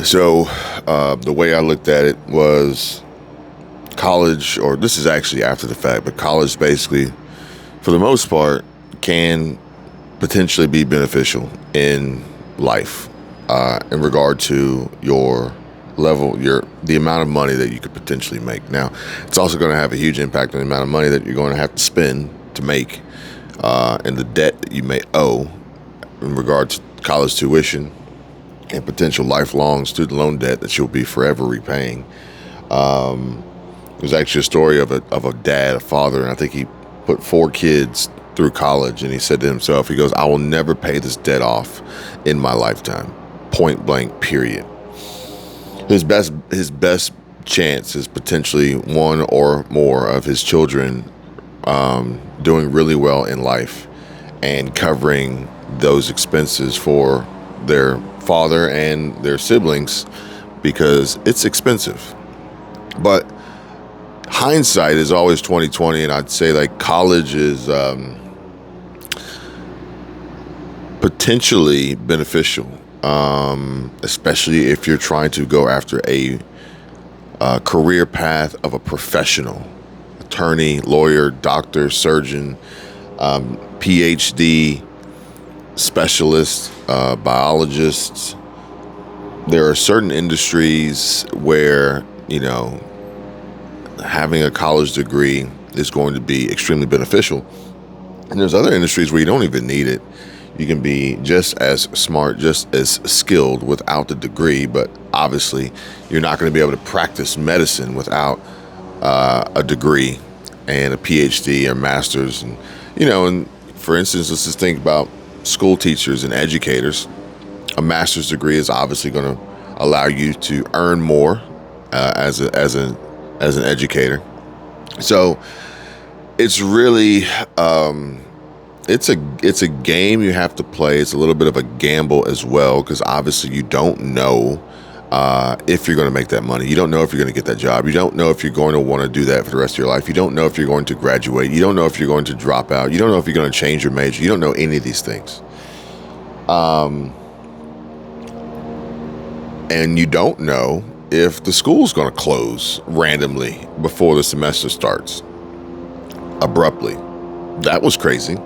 So the way I looked at it was college, or this is actually after the fact, but college basically, for the most part, can potentially be beneficial in life in regard to your level, the amount of money that you could potentially make. Now, it's also going to have a huge impact on the amount of money that you're going to have to spend to make, and the debt that you may owe in regard to college tuition and potential lifelong student loan debt that you'll be forever repaying. There's actually a story of a dad, a father, and I think he put 4 kids through college, and he said to himself, he goes, "I will never pay this debt off in my lifetime. Point blank, period." His best chance is potentially one or more of his children doing really well in life and covering those expenses for their father and their siblings, because it's expensive. But hindsight is always 2020, and I'd say like college is potentially beneficial, especially if you're trying to go after a career path of a professional: attorney, lawyer, doctor, surgeon, PhD, specialist, biologists. There are certain industries where, having a college degree is going to be extremely beneficial. And there's other industries where you don't even need it. You can be just as smart, just as skilled without the degree, but obviously you're not going to be able to practice medicine without a degree and a PhD or master's. And for instance, let's just think about school teachers and educators. A master's degree is obviously going to allow you to earn more as an educator. So it's really it's a game you have to play. It's a little bit of a gamble as well, because obviously you don't know if you're going to make that money. You don't know if you're going to get that job. You don't know if you're going to want to do that for the rest of your life. You don't know if you're going to graduate. You don't know if you're going to drop out. You don't know if you're going to change your major. You don't know any of these things. And you don't know if the school's going to close randomly before the semester starts abruptly. That was crazy.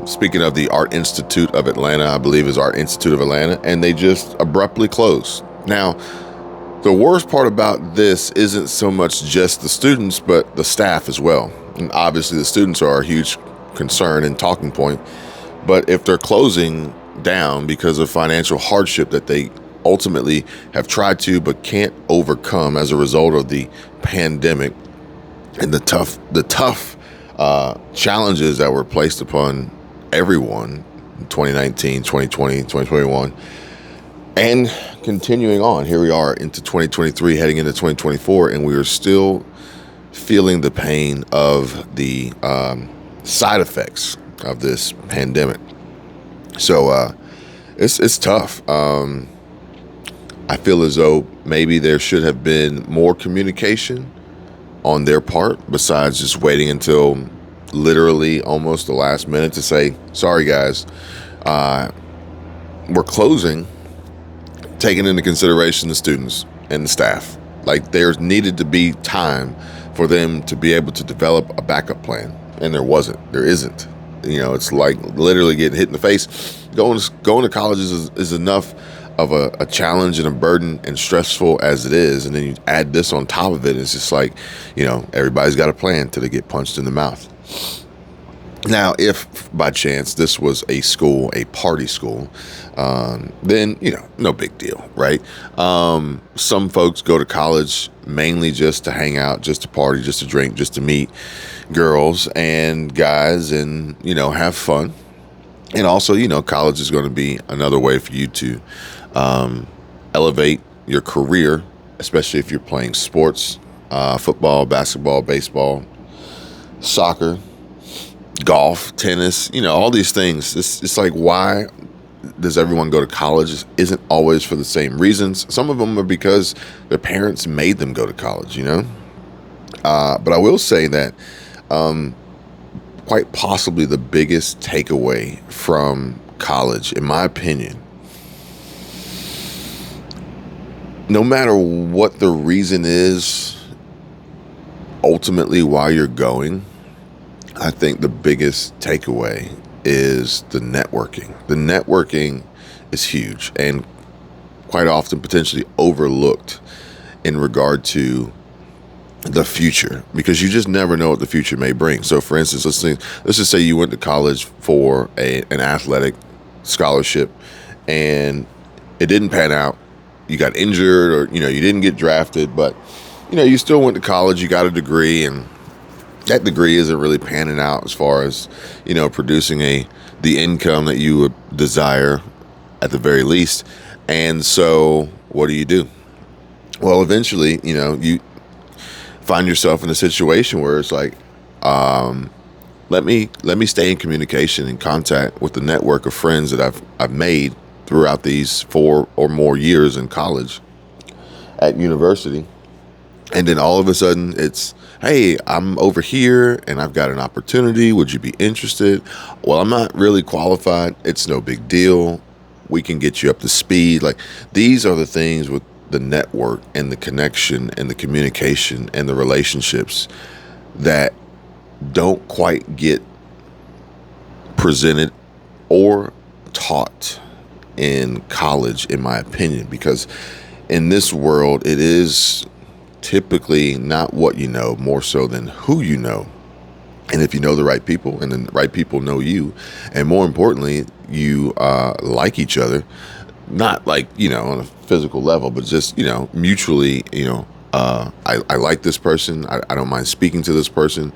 Speaking of the Art Institute of Atlanta, I believe is Art Institute of Atlanta, and they just abruptly closed. Now, the worst part about this isn't so much just the students, but the staff as well. And obviously the students are a huge concern and talking point. But if they're closing down because of financial hardship that they ultimately have tried to but can't overcome as a result of the pandemic and the tough challenges that were placed upon everyone in 2019, 2020, 2021, and continuing on, here we are into 2023, heading into 2024, and we are still feeling the pain of the side effects of this pandemic. So it's tough. I feel as though maybe there should have been more communication on their part, besides just waiting until literally almost the last minute to say, "Sorry guys, we're closing," taking into consideration the students and the staff. Like, there's needed to be time for them to be able to develop a backup plan, and there isn't. It's like literally getting hit in the face. Going to college is enough of a challenge and a burden and stressful as it is, and then you add this on top of it. It's just like, everybody's got a plan till they get punched in the mouth. Now, if by chance this was a party school, then, no big deal, right? Some folks go to college mainly just to hang out, just to party, just to drink, just to meet girls and guys and, have fun. And also, college is going to be another way for you to elevate your career, especially if you're playing sports, football, basketball, baseball, soccer, golf, tennis, all these things. It's like, why does everyone go to college? It isn't always for the same reasons. Some of them are because their parents made them go to college, But I will say that quite possibly the biggest takeaway from college, in my opinion, no matter what the reason is, ultimately why you're going, I think the biggest takeaway is the networking. The networking is huge and quite often potentially overlooked in regard to the future, because you just never know what the future may bring. So for instance, let's just say you went to college for an athletic scholarship and it didn't pan out. You got injured, or you didn't get drafted, but you still went to college, you got a degree, and that degree isn't really panning out as far as producing the income that you would desire at the very least. And so what do? Well, eventually, you find yourself in a situation where it's like, let me stay in communication and contact with the network of friends that I've made throughout these 4 or more years in college, at university. And then all of a sudden it's, hey, I'm over here and I've got an opportunity. Would you be interested? Well, I'm not really qualified. It's no big deal. We can get you up to speed. Like, these are the things with the network and the connection and the communication and the relationships that don't quite get presented or taught in college, in my opinion, because in this world, it is typically not what you know, more so than who you know. And if you know the right people, and the right people know you, and more importantly, you like each other, not like, on a physical level, but just, mutually, I like this person. I don't mind speaking to this person.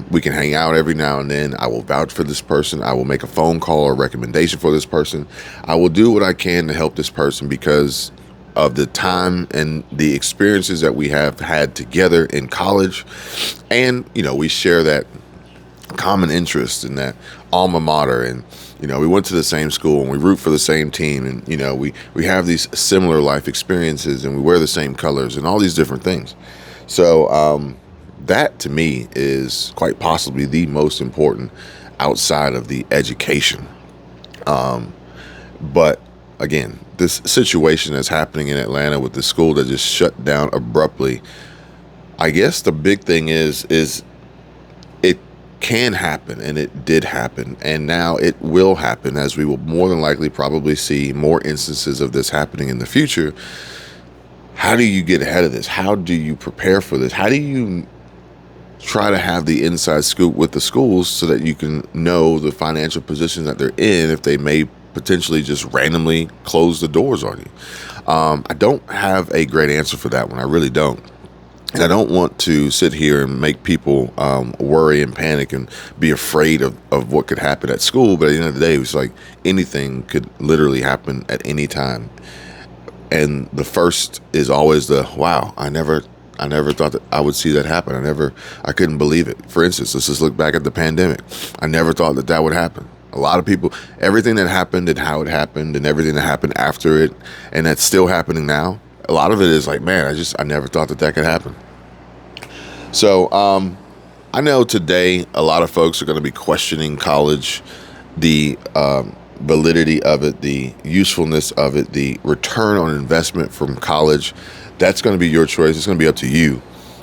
We can hang out every now and then. I will vouch for this person. I will make a phone call or recommendation for this person. I will do what I can to help this person because of the time and the experiences that we have had together in college. And, we share that common interest in that alma mater, and we went to the same school and we root for the same team, and we have these similar life experiences, and we wear the same colors and all these different things. So that to me is quite possibly the most important outside of the education. But again, this situation that's happening in Atlanta with the school that just shut down abruptly, I guess the big thing is it can happen, and it did happen, and now it will happen, as we will more than likely probably see more instances of this happening in the future. How do you get ahead of this? How do you prepare for this? How do you try to have the inside scoop with the schools so that you can know the financial position that they're in if they may potentially just randomly close the doors on you? I don't have a great answer for that one. I really don't. And I don't want to sit here and make people worry and panic and be afraid of what could happen at school. But at the end of the day, it's like anything could literally happen at any time. And the first is always the, wow, I never thought that I would see that happen. I couldn't believe it. For instance, let's just look back at the pandemic. I never thought that would happen. A lot of people, everything that happened and how it happened and everything that happened after it, and that's still happening now, a lot of it is like, man, I never thought that could happen. So I know today a lot of folks are going to be questioning college, the validity of it, the usefulness of it, the return on investment from college. That's going to be your choice. It's going to be up to you.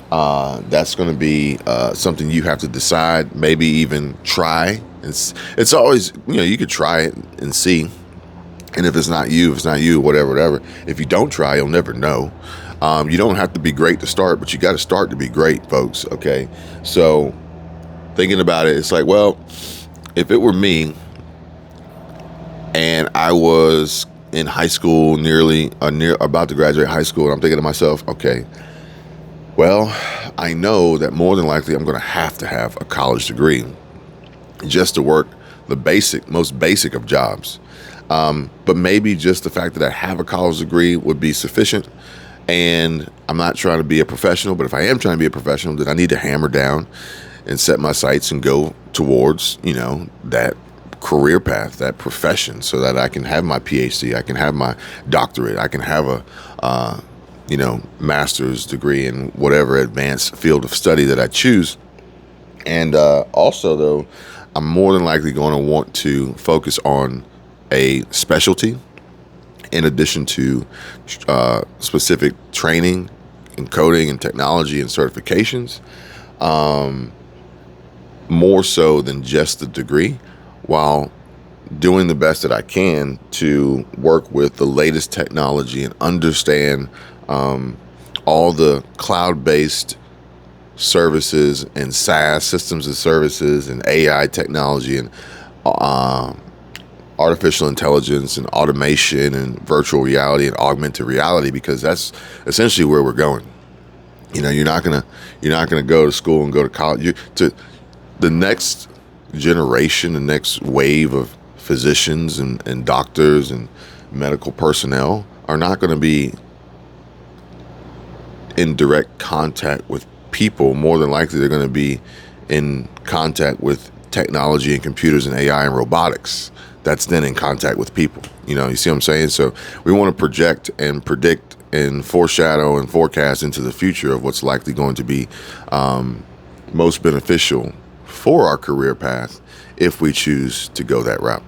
That's going to be something you have to decide, maybe even try. It's always, you could try it and see. And if it's not you, whatever. If you don't try, you'll never know. You don't have to be great to start, but you got to start to be great, folks. Okay. So thinking about it, it's like, well, if it were me and I was in high school, about to graduate high school, and I'm thinking to myself, okay, well, I know that more than likely I'm going to have a college degree just to work the most basic of jobs. But maybe just the fact that I have a college degree would be sufficient. And I'm not trying to be a professional, but if I am trying to be a professional, then I need to hammer down and set my sights and go towards, that career path, that profession, so that I can have my PhD, I can have my doctorate, I can have a, master's degree in whatever advanced field of study that I choose. And also, though, I'm more than likely going to want to focus on a specialty in addition to specific training in coding and technology and certifications, more so than just the degree, while doing the best that I can to work with the latest technology and understand all the cloud-based services and SaaS systems and services and AI technology and artificial intelligence and automation and virtual reality and augmented reality, because that's essentially where we're going. You're not gonna go to school and go to college. To the next generation, the next wave of physicians and doctors and medical personnel are not going to be in direct contact with people. More than likely, they're going to be in contact with technology and computers and AI and robotics. That's then in contact with people. You see what I'm saying? So we want to project and predict and foreshadow and forecast into the future of what's likely going to be most beneficial for our career path if we choose to go that route.